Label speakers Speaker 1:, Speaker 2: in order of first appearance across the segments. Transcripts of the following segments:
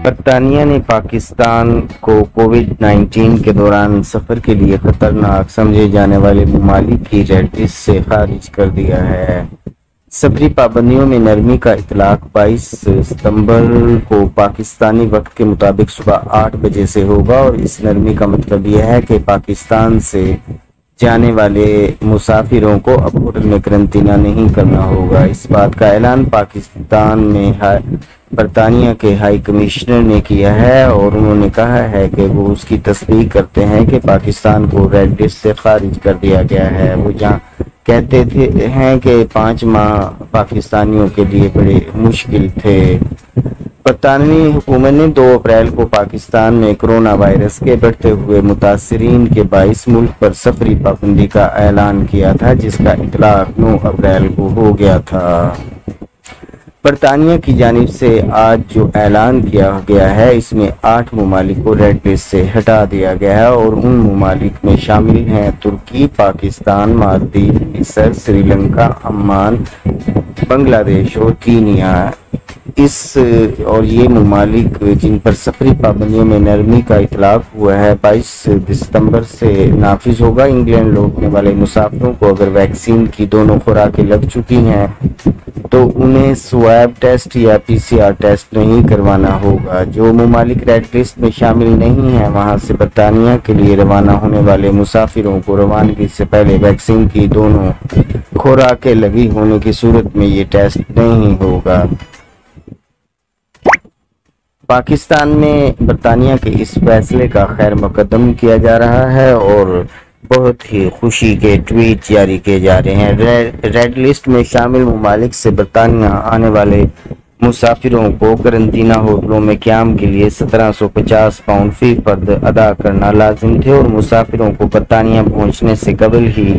Speaker 1: برطانیہ نے پاکستان کو کووڈ-19 کے دوران سفر کے لیے خطرناک سمجھے جانے والے ممالک کی ریڈ لسٹ سے خارج کر دیا ہے۔ سفری پابندیوں میں نرمی کا اطلاق 22 ستمبر کو پاکستانی وقت کے مطابق صبح 8 بجے سے ہوگا، اور اس نرمی کا مطلب یہ ہے کہ پاکستان سے جانے والے مسافروں کو اب ہوٹل میں قرنطینہ نہیں کرنا ہوگا۔ اس بات کا اعلان پاکستان میں برطانیہ کے ہائی کمشنر نے کیا ہے، اور انہوں نے کہا ہے کہ وہ اس کی تصدیق کرتے ہیں کہ پاکستان کو ریڈ لسٹ سے خارج کر دیا گیا ہے۔ وہ جہاں کہتے ہیں کہ 5 ماہ پاکستانیوں کے لیے بڑے مشکل تھے۔ برطانوی حکومت نے 2 اپریل کو پاکستان میں کرونا وائرس کے بڑھتے ہوئے متاثرین کے باعث ملک پر سفری پابندی کا اعلان کیا تھا، جس کا اطلاق 9 اپریل کو ہو گیا تھا۔ برطانیہ کی جانب سے آج جو اعلان کیا گیا ہے، اس میں 8 ممالک کو ریڈ لسٹ سے ہٹا دیا گیا ہے، اور ان ممالک میں شامل ہیں ترکی، پاکستان، مالدیپ، مصر، سری لنکا، عمان، بنگلہ دیش اور کینیا۔ اور یہ ممالک جن پر سفری پابندیوں میں نرمی کا اطلاق ہوا ہے 22 ستمبر سے نافذ ہوگا۔ انگلینڈ لوٹنے والے مسافروں کو اگر ویکسین کی دونوں خوراکیں لگ چکی ہیں تو انہیں سویب ٹیسٹ یا PCR ٹیسٹ نہیں کروانا ہوگا۔ جو ممالک ریڈ لسٹ میں شامل نہیں ہیں، وہاں سے برطانیہ کے لیے روانہ ہونے والے مسافروں کو روانگی سے پہلے ویکسین کی دونوں خوراکیں لگی ہونے کی صورت میں یہ ٹیسٹ نہیں ہوگا۔ پاکستان میں برطانیہ کے اس فیصلے کا خیر مقدم کیا جا رہا ہے، اور بہت ہی خوشی کے ٹویٹ جاری کیے جا رہے ہیں۔ ریڈ لسٹ میں شامل ممالک سے برطانیہ آنے والے مسافروں کو قرنطینہ ہوٹلوں میں قیام کے لیے 1750 پاؤنڈ فی فرد ادا کرنا لازم تھے، اور مسافروں کو برطانیہ پہنچنے سے قبل ہی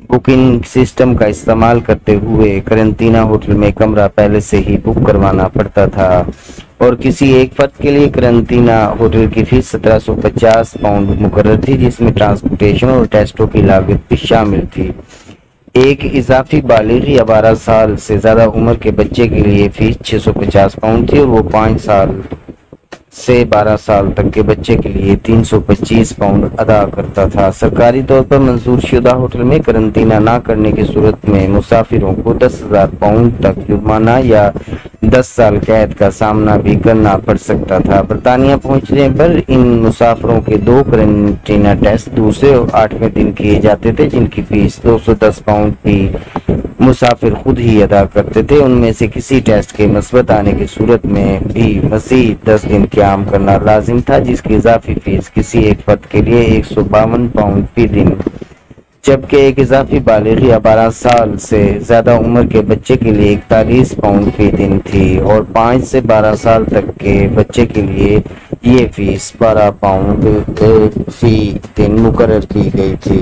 Speaker 1: بکنگ سسٹم کا استعمال کرتے ہوئے قرنطینہ ہوٹل میں کمرہ پہلے سے ہی بک کروانا پڑتا تھا، اور کسی ایک فرد کے لیے قرنطینہ ہوٹل کی فیس 1750 پاؤنڈ مقرر تھی، جس میں ٹرانسپورٹیشن اور ٹیسٹوں کی لاگت بھی شامل تھی۔ ایک اضافی بالغ یا 12 سال سے زیادہ عمر کے بچے کے لیے فیس 650 پاؤنڈ تھی، اور وہ 5 سال سے 12 سال تک کے بچے کے لیے 325 پاؤنڈ ادا کرتا تھا۔ سرکاری طور پر منظور شدہ ہوٹل میں قرنطینہ نہ کرنے کی صورت میں مسافروں کو 10,000 پاؤنڈ تک جرمانہ یا 10 سال قید کا سامنا بھی کرنا پڑ سکتا تھا۔ برطانیہ پہنچنے پر ان مسافروں کے 2 قرنطینہ ٹیسٹ دوسرے اور 8ویں دن کیے جاتے تھے، جن کی فیس 210 پاؤنڈ بھی مسافر خود ہی ادا کرتے تھے۔ ان میں سے کسی ٹیسٹ کے مثبت آنے کی صورت میں بھی مزید 10 دن قیام کرنا لازم تھا، جس کی اضافی فیس کسی ایک فرد کے لیے 152 پاؤنڈ فی دن، جبکہ ایک اضافی بالغ یا 12 سال سے زیادہ عمر کے بچے کے لیے 41 پاؤنڈ فی دن تھی، اور 5 سے 12 سال تک کے بچے کے لیے یہ فیس 12 پاؤنڈ فی دن مقرر کی گئی تھی۔